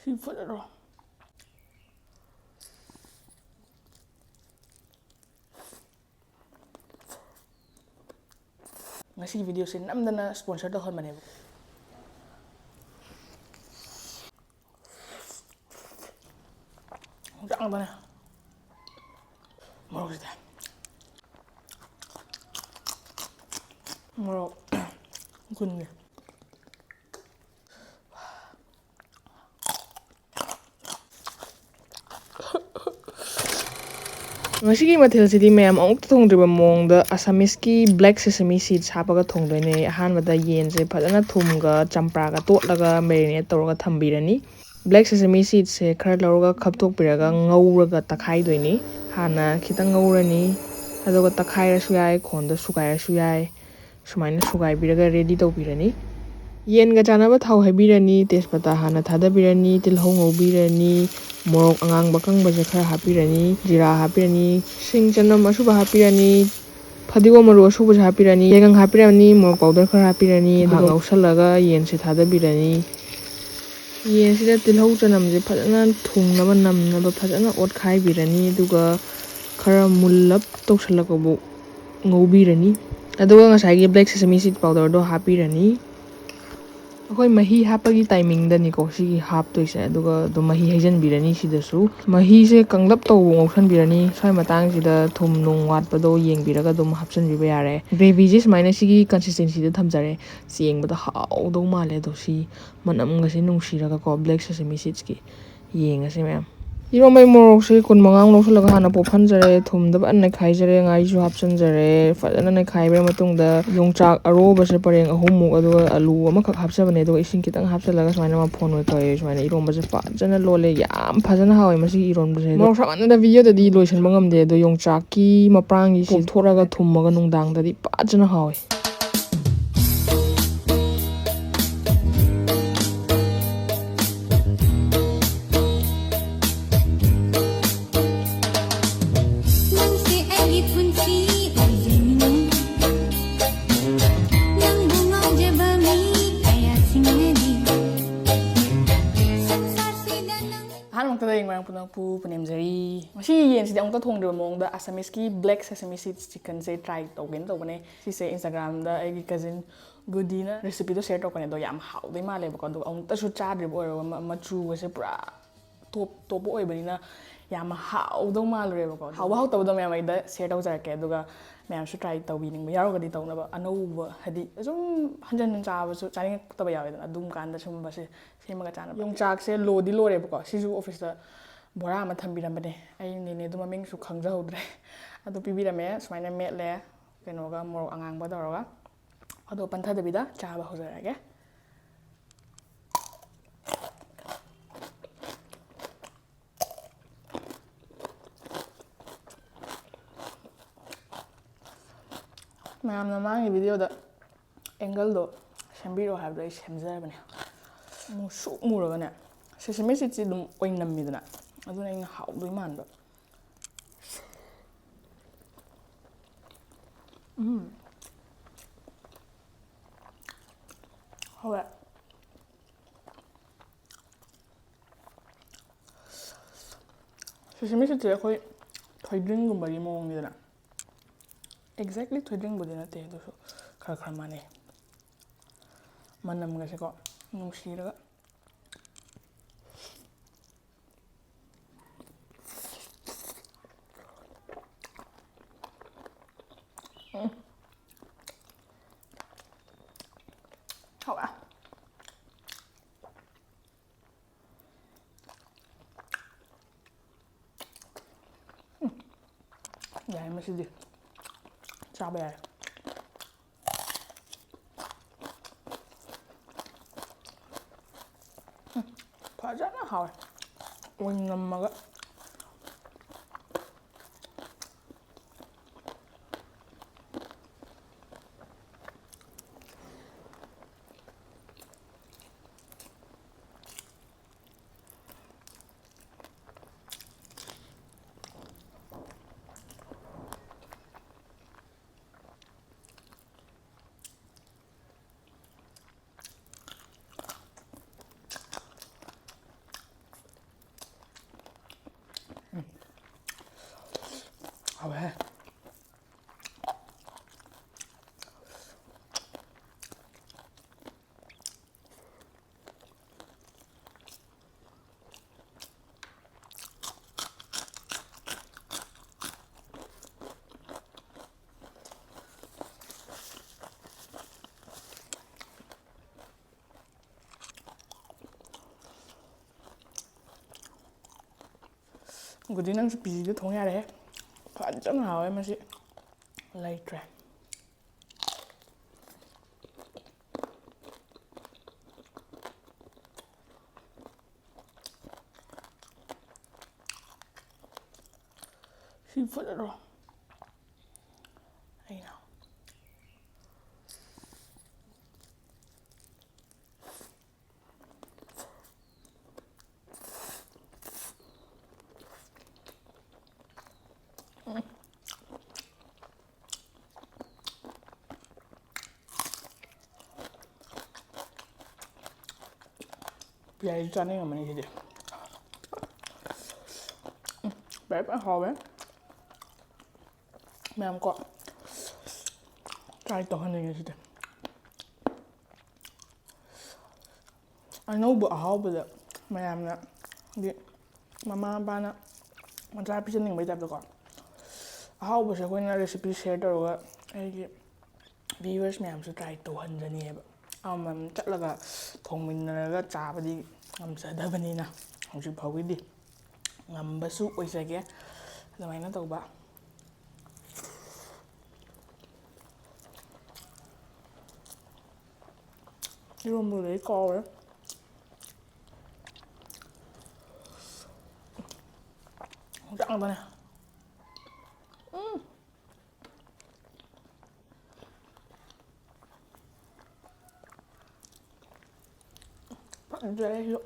Seafood. Ngasi video sin namdana sponsor to hon manebo. Jangan bana. Morok sita. Morok. Gunnya. Ngasi mathil sidi mayam amuk thongdriba mongda Assamese ki black sesame seeds hapaga thongdoine ahanbada yen se phajana thumga champraga totlaga marinate tawraga thambirani. Black sesame seeds se khara lawraga khaptokpiraga ngawraga takhaidoine hana khitang ngawrani aduga takhairasu yai khonda sugairasu yai sumaina sugaibiraga ready tawbirani. Yen ga chanaba thau habirani tespata hana thadabirani tilhau ngawbirani morok angang bakang baje khara hapirani jira hapirani sing chanam asuba hapirani phadigo maru asuba hapirani yegang hapirani morok powder khara hapirani aduga usalaga yen se thadabirani yen sida tilhau chanam je phajana thungnaba namnaba phajana ot khaibirani aduga khara mullap tawsalakabu ngawbirani aduga ngasai black sesame seed powder do hapirani. Akoi mahi hapagi timing da niko si hap to isa aduga do mahi haijan birani sidasu mahi se kanglap to ngausan birani sai matang sida thum nung wat pado yeng biraga dum hapsan biba yare gravy je smaina sigi consistency da thamjare sieng bada haw do male do si manam ngasi nung siraga ko black sesame seeds ki yeng ase ma'am Eromba morok se kun mangang lawsalaga hana pophanjare thumda banna khaijare ngai ju hapsanjare fajana na khaibra matungda Yongchak Eromba se pareng ahumuk aduga alu amakak hapsabane aduga ising kitang hapsalaga smaina ma phone oi kai smaina Eromba se fajana lole yam fajana hawi masi Eromba se morok samana video da di loisan bangamde do Yongchak ki maprang gi si thoraga thummaga nungdang da di fajana hawi pu panemjari masi yen si dang ta thongdriba mongda Assamese ki black sesame seeds chicken se try tawgen tawbane si se Instagram da ai cousin Goodina recipe to share tawkane do yam hawdai male ba ko do ang ta su chadriba oiro machu se pura top oibanina yam hawdo malure ba ko haw tawdo mayam aida share tawjarke aduga mayam su try tawbining ba yarogadi tawnaba anouba hadi zum hanjan chaba su chaning taba yawedana adum kanda sum ba se semaga chana Yongchak se lodi lore ba ko sisu office da bora ama thambirambane ai nene du maming su khangjahodre adu pibirame smaina metle kenoga morok angang ba doroga adu panthadabida chaba hojarage mayam na mangi video da angle do sembiro habda semjarabane mu su muragane sesame seeds dum oinamidana aduna ina hawdoi manba hawa sesame seeds akoi thoidring gumbagi mongidana exactly thoidring budina te do khara mane manam gase ko nungsiraga hawa yai masidi chaba yai fajana hawa oinamaga ꯍꯥꯎꯋꯦ. ꯑꯗꯨꯗꯤ ꯅꯪꯁꯨ ꯄꯤꯖꯤꯗ ꯊꯣꯡ ꯌꯥꯔꯦ. ꯐꯖꯅ ꯍꯥꯎꯋꯦ ꯃꯁꯤ. ꯂꯩꯇ꯭ꯔꯦ. ꯁꯤ ꯐꯨꯠꯂꯔꯣ. ꯑꯩꯅ. ꯄꯤꯌꯥꯏꯁꯨ ꯆꯥꯅꯤꯡꯉꯝꯃꯅꯤ ꯁꯤꯗꯤ. ꯐꯖꯅ ꯍꯥꯎꯋꯦ. ꯃꯌꯥꯝ ꯀꯣ ꯇ꯭ꯔꯥꯏ ꯇꯧꯍꯟꯅꯤꯡꯉꯦ ꯁꯤꯗꯤ. ꯑꯅꯧꯕ ꯑꯍꯥꯎꯕꯗ ꯃꯌꯥꯝꯅ ꯃꯃꯥ ꯃꯄꯥꯅ ꯃꯆꯥ ꯄꯤꯖꯅꯤꯡꯕꯩ ꯇꯥꯏꯞꯇꯀꯣ ꯑꯍꯥꯎꯕꯁꯦ ꯑꯩꯈꯣꯏꯅ ꯔꯦꯁꯤꯄꯤ ꯁꯦꯌꯔ ꯇꯧꯔꯒ ꯑꯩꯒꯤ ꯚꯤꯌꯨꯋꯔꯁ ꯃꯌꯥꯝꯁꯨ ꯇ꯭ꯔꯥꯏ ꯇꯧꯍꯟꯖꯅꯤꯑꯕ. ꯑꯃꯃꯝ ꯆꯠꯂꯒ ꯊꯣꯡꯃꯤꯟꯅꯔꯒ ꯆꯥꯕꯗꯤ ꯉꯝꯖꯗꯕꯅꯤꯅ ꯍꯧꯖꯤꯛ ꯐꯥꯎꯒꯤꯗꯤ ꯉꯝꯕꯁꯨ ꯑꯣꯏꯖꯒꯦ ꯑꯗꯨꯃꯥꯏꯅ ꯇꯧꯕ. ꯏꯔꯣꯝꯕꯗꯩ ꯀꯥꯎꯔꯦ. ꯆꯥꯡꯕꯅꯦ. ꯐꯖꯔꯦ ꯑꯩꯁꯨ.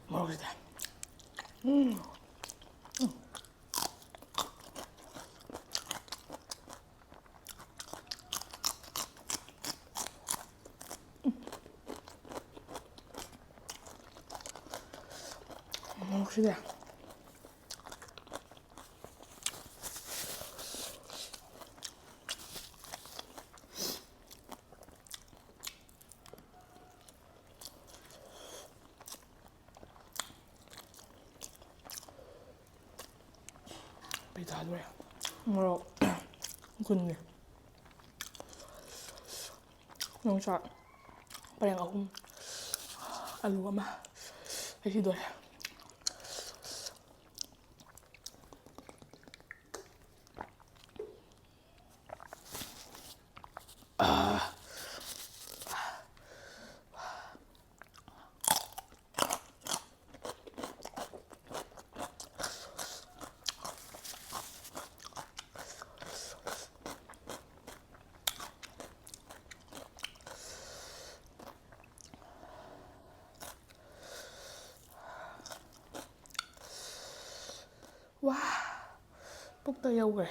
ꯃꯣꯔꯣꯛꯁꯤꯗꯤ. ꯃꯣꯔꯣꯛꯁꯤꯗꯤ. ꯄꯤꯊꯥꯗꯣꯔꯦ. ꯃꯣꯔꯣꯛ ꯀꯨꯟꯒꯤ. ꯌꯣꯡꯆꯥꯛ ꯄꯔꯦꯡ 3, ꯑꯂꯨ 1 ꯍꯩꯖꯤꯗꯣꯔꯦ. 와, ꯄꯨꯛꯇ ꯌꯧꯈ꯭ꯔꯦ.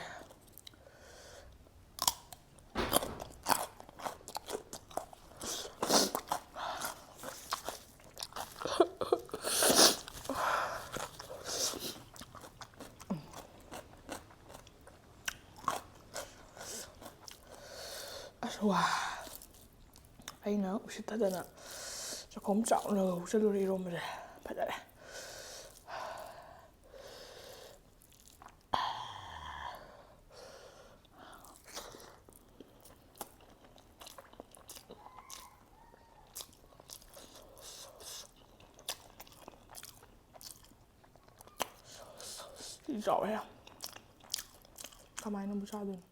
ꯑꯁ ꯋꯥ, ꯑꯩꯅ ꯎꯁꯤꯠꯇꯗꯅ ꯆꯥꯛꯈꯣꯝ ꯆꯥꯎꯅꯒ ꯍꯨꯛꯆꯜꯂꯨꯔꯦ ꯏꯔꯣꯝꯕꯁꯦ. ꯐꯖꯔꯦ. ꯁꯤ ꯆꯥꯎꯋꯦ. ꯀꯃꯥꯏꯅꯕꯨ ꯆꯥꯗꯣꯏꯅꯣ?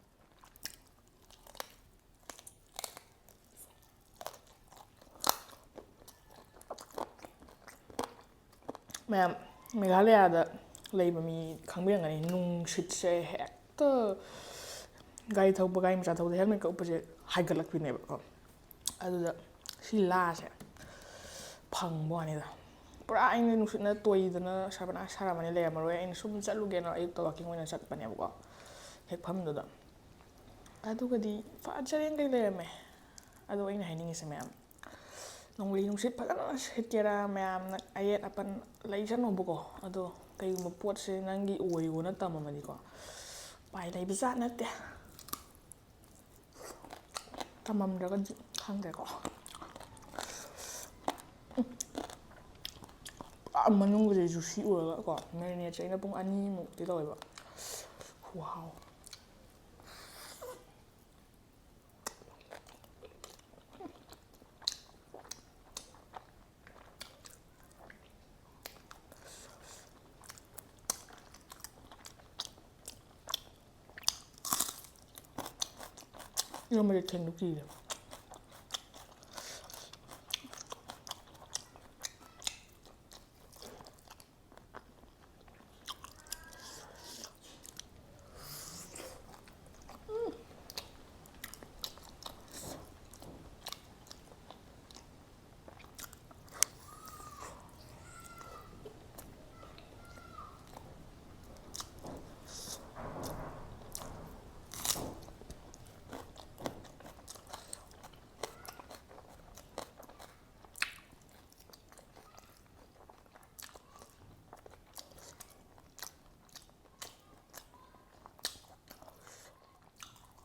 ꯃꯌꯥꯝ ꯃꯦꯘꯥꯂꯌꯥꯗ ꯂꯩꯕ ꯃꯤ ꯈꯪꯕꯤꯔꯝꯒꯅꯤ. ꯅꯨꯡꯁꯤꯠꯁꯦ ꯍꯦꯛꯇ ꯒꯥꯔꯤ ꯊꯧꯕ, ꯒꯥꯔꯤ ꯃꯆꯥ ꯊꯧꯕꯗ ꯍꯦꯜꯃꯦꯠꯀ ꯎꯞꯄꯁꯦ ꯍꯥꯏꯒꯠꯂꯛꯄꯤꯅꯦꯕꯀꯣ. ꯑꯗꯨꯗ ꯁꯤ ꯂꯥꯁꯦ ꯐꯪꯕ ꯋꯥꯅꯤꯗ. ꯄꯨꯔꯥ ꯑꯩꯅ ꯅꯨꯡꯁꯤꯠꯅ ꯇꯣꯏꯗꯅ ꯁꯔꯕꯅꯥꯁ ꯁꯥꯔꯝꯃꯅꯤ, ꯂꯩꯔꯝꯃꯔꯣꯏ. ꯑꯩꯅ ꯁꯨꯝ ꯆꯠꯂꯨꯒꯦꯅ ꯑꯌꯨꯛꯇ ꯋꯥꯛꯀꯤꯡ ꯑꯣꯏꯅ ꯆꯠꯄꯅꯦꯕꯀꯣ ꯍꯦꯛꯐꯝꯗꯨꯗ. ꯑꯗꯨꯒꯗꯤ ꯐꯖꯔꯦꯡꯈꯩ ꯂꯩꯔꯝꯃꯦ. ꯑꯗꯣ ꯑꯩꯅ ꯍꯥꯏꯅꯤꯡꯉꯤꯁꯦ ꯃꯌꯥꯝ, ꯅꯣꯡꯂꯩ ꯅꯨꯡꯁꯤꯠ ꯐꯖꯅ ꯁꯤꯠꯀꯦꯔꯥ ꯃꯌꯥꯝꯅ ꯑꯌꯦꯠ ꯑꯄꯟ ꯂꯩꯁꯅꯣꯕꯀꯣ ꯑꯗꯣ ꯀꯩꯒꯨꯝꯕ ꯄꯣꯠꯁꯦ ꯅꯪꯒꯤ ꯑꯣꯏꯌꯣꯅ ꯇꯝꯃꯝꯃꯗꯤꯀꯣ ꯎꯄꯥꯏ ꯂꯩꯕ ꯖꯥꯠ ꯅꯠꯇꯦ ꯇꯝꯃꯝꯗ꯭ꯔꯒꯗꯤ ꯈꯪꯗ꯭ꯔꯦꯀꯣ ꯃꯅꯨꯡꯁꯦ ꯖꯨꯁꯤ ꯑꯣꯏꯔꯒꯀꯣ ꯃꯦꯔꯤꯅꯦꯠꯁꯦ ꯑꯩꯅ ꯄꯨꯡ 2 ꯃꯨꯛꯇꯤ ꯇꯧꯋꯦꯕ ꯋꯥꯎ 이러면 이렇게 느끼게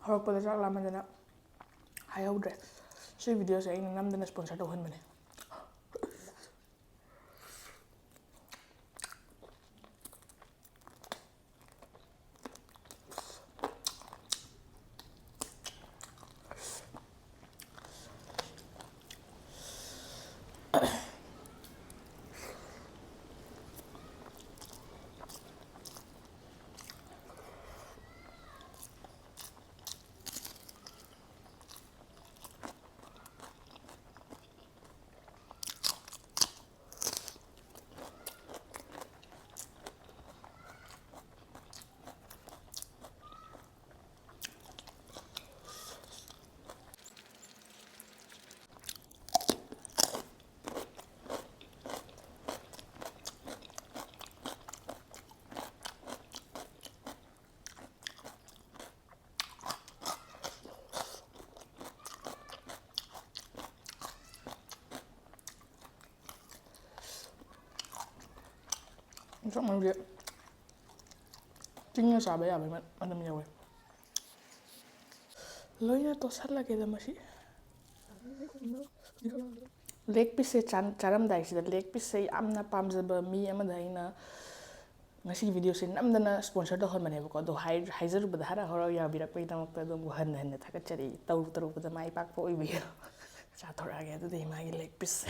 ꯍꯧꯔꯛꯄꯗ ꯆꯥꯛ ꯂꯥꯝꯃꯟꯗꯅ ꯍꯥꯏꯍꯧꯗ꯭ꯔꯦ ꯁꯤ ꯚꯤꯗꯤꯑꯣꯁꯦ ꯑꯩꯅ ꯅꯝꯗꯅ ꯁ꯭ꯄꯣꯟꯁꯔ ꯇꯧꯍꯟꯕꯅꯦ ꯆꯥꯛ ꯃꯔꯨꯁꯦ ꯇꯤꯡꯉ ꯆꯥꯕ ꯌꯥꯕꯩ ꯃꯅꯝ ꯌꯧꯋꯦ ꯂꯣꯏꯅ ꯇꯣꯠꯁꯜꯂꯒꯦꯗ ꯃꯁꯤ ꯂꯦగ్ ꯄꯤꯁꯁꯦ ꯆꯥꯔꯝꯗꯥꯏꯁꯤꯗ ꯂꯦగ్ ꯄꯤꯁꯁꯦ ꯌꯥꯝꯅ ꯄꯥꯝꯖꯕ ꯃꯤ ꯑꯃꯗ ꯑꯩꯅ ꯉꯁꯤꯒꯤ ꯚꯤꯗꯤꯑꯣꯁꯦ ꯅꯝꯗꯅ ꯁ꯭ꯄꯣꯟꯁꯔ ꯇꯧꯍꯟꯕꯅꯦꯕꯀꯣ ꯑꯗꯣ ꯍꯥꯏꯖꯔꯨꯕꯗ ꯍꯔꯥꯎ ꯍꯔꯥꯎ ꯌꯥꯕꯤꯔꯛꯄꯒꯤꯗꯃꯛꯇ ꯑꯗꯨꯝ ꯍꯟꯅ ꯊꯥꯒꯠꯆꯔꯤ ꯇꯧꯔꯨꯕꯗ ꯃꯥꯏ ꯄꯥꯛꯄ ꯑꯣꯏꯕꯤꯌꯨ ꯆꯥꯊꯣꯔꯛꯑꯒꯦ ꯑꯗꯨꯗꯤ ꯃꯥꯒꯤ ꯂꯦగ్ ꯄꯤꯁꯁꯦ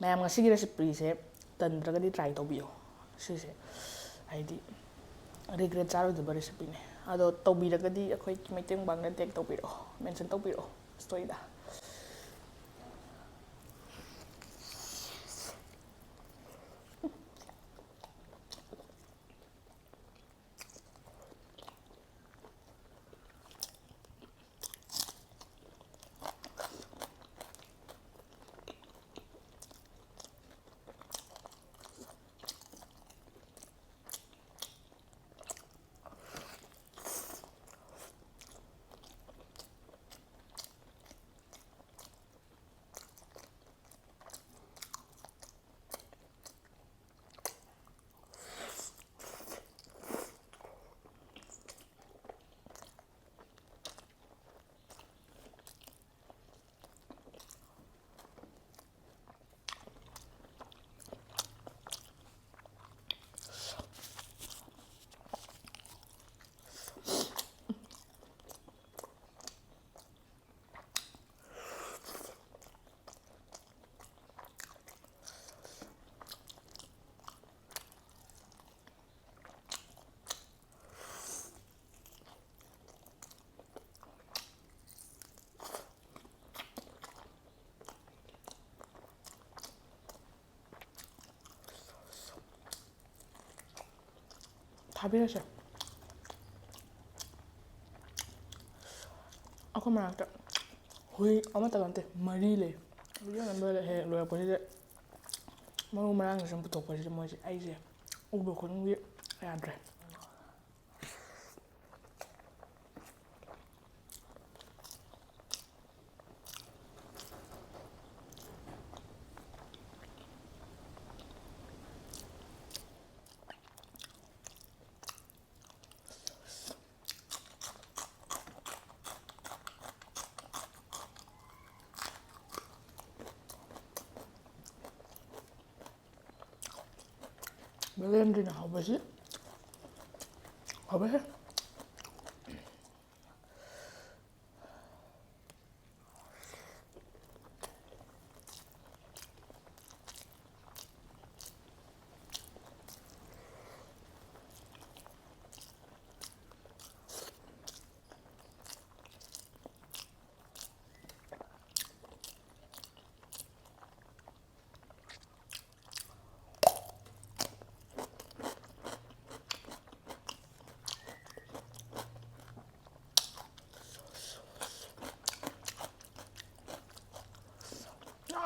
ꯃꯌꯥꯝ ꯉꯁꯤꯒꯤ ꯔꯦꯁꯤꯄꯤꯁꯦ ꯇꯟꯗ꯭ꯔꯒꯗꯤ ꯇ꯭ꯔꯥꯏ ꯇꯧꯕꯤꯌꯨ ꯁꯤꯁꯦ ꯍꯥꯏꯗꯤ ꯔꯤꯒ꯭ꯔꯦꯠ ꯆꯥꯔꯣꯏꯗꯕ ꯔꯦꯁꯤꯄꯤꯅꯦ ꯑꯗꯣ ꯇꯧꯕꯤꯔꯒꯗꯤ ꯑꯩꯈꯣꯏ ꯃꯩꯇꯩ ꯃꯨꯛꯕꯥꯡꯗ ꯇꯦꯛ ꯇꯧꯕꯤꯔꯛꯑꯣ ꯃꯦꯟꯁꯟ ꯇꯧꯕꯤꯔꯛꯑꯣ ꯁ꯭ꯇꯣꯔꯤꯗ ꯊꯥꯕꯤꯔꯁꯦ ꯑꯩꯈꯣꯏ ꯃꯅꯥꯛꯇ ꯍꯨꯏ ꯑꯃꯠꯇ ꯅꯠꯇꯦ 4 ꯂꯩ ꯚꯤꯗꯤꯑꯣ ꯅꯝꯕꯔ ꯍꯦꯛ ꯂꯣꯏꯔꯛꯄꯁꯤꯗ ꯃꯔꯨ ꯃꯔꯥꯡꯁꯦ ꯁꯨꯝ ꯄꯨꯊꯣꯛꯄꯁꯤꯗ ꯃꯣꯏꯁꯦ ꯑꯩꯁꯦ ꯎꯕ ꯈꯨꯗꯤꯡꯒꯤ ꯌꯥꯗ꯭ꯔꯦ ꯕꯦꯂꯦꯟꯗ꯭ꯔꯤꯅ ꯍꯧꯕꯁꯤ ꯍꯧꯕꯁꯦ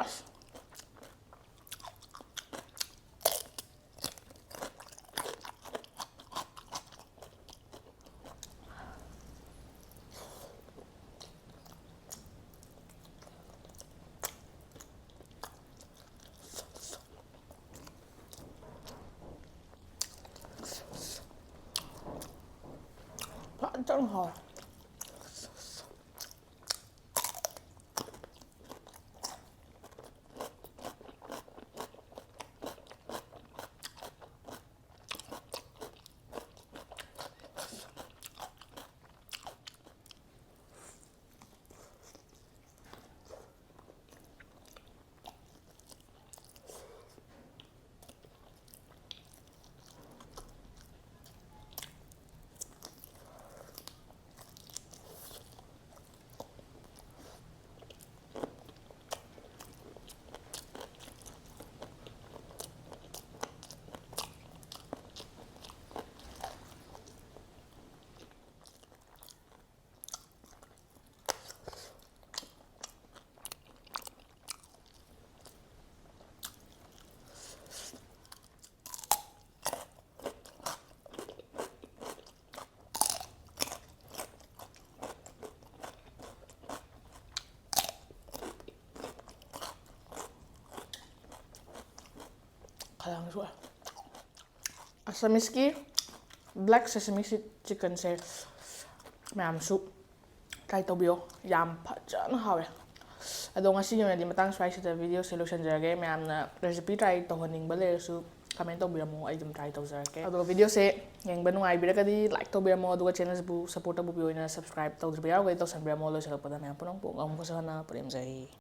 ꯑꯁ ꯐꯖꯅ ꯍꯥꯎꯋꯦ ꯈꯗꯥꯡꯁꯨ ꯑꯁꯥꯃꯤꯁꯀꯤ ꯕ꯭ꯂꯦꯛ ꯁꯦꯁꯃꯤ ꯆꯤꯛꯀꯟꯁꯦ ꯃꯌꯥꯝꯁꯨ ꯇ꯭ꯔꯥꯏ ꯇꯧꯕꯤꯌꯣ ꯌꯥꯝ ꯐꯖꯅ ꯍꯥꯎꯋꯦ ꯑꯗꯣ ꯉꯁꯤꯒꯤ ꯑꯣꯏꯅꯗꯤ ꯃꯇꯥꯡ ꯁ꯭ꯋꯥꯏꯁꯤꯗ ꯚꯤꯗꯤꯑꯣꯁꯦ ꯂꯣꯏꯁꯤꯟꯖꯔꯒꯦ ꯃꯌꯥꯝꯅ ꯔꯦꯁꯤꯄꯤ ꯇ꯭ꯔꯥꯏ ꯇꯧꯍꯟꯅꯤꯡꯕ ꯂꯩꯔꯁꯨ ꯀꯃꯦꯟ ꯇꯧꯕꯤꯔꯝꯃꯣ ꯑꯩ ꯑꯗꯨꯝ ꯇ꯭ꯔꯥꯏ ꯇꯧꯖꯔꯛꯀꯦ ꯑꯗꯣ ꯚꯤꯗꯤꯑꯣꯁꯦ ꯌꯦꯡꯕ ꯅꯨꯡꯉꯥꯏꯕꯤꯔꯒꯗꯤ ꯂꯥꯏꯛ ꯇꯧꯕꯤꯔꯝꯃꯣ ꯑꯗꯨꯒ ꯆꯦꯅꯦꯜꯁꯤꯕꯨ ꯁꯞꯄꯣꯔꯠ ꯇꯧꯕꯤꯌꯣ ꯑꯣꯏꯅ ꯁꯕꯁꯀ꯭ꯔꯥꯏꯕ ꯇꯧꯗ꯭ꯔꯤꯕ ꯌꯥꯎꯔꯒꯗꯤ ꯇꯧꯁꯟꯕꯤꯔꯝꯃꯣ ꯂꯣꯏꯁꯤꯜꯂꯛꯄꯗ ꯃꯌꯥꯝ ꯄꯨꯝꯅꯃꯛꯄꯨ ꯑꯃꯨꯛꯀꯁꯨ ꯍꯟꯅ ꯄꯨꯔꯦꯝꯖꯩ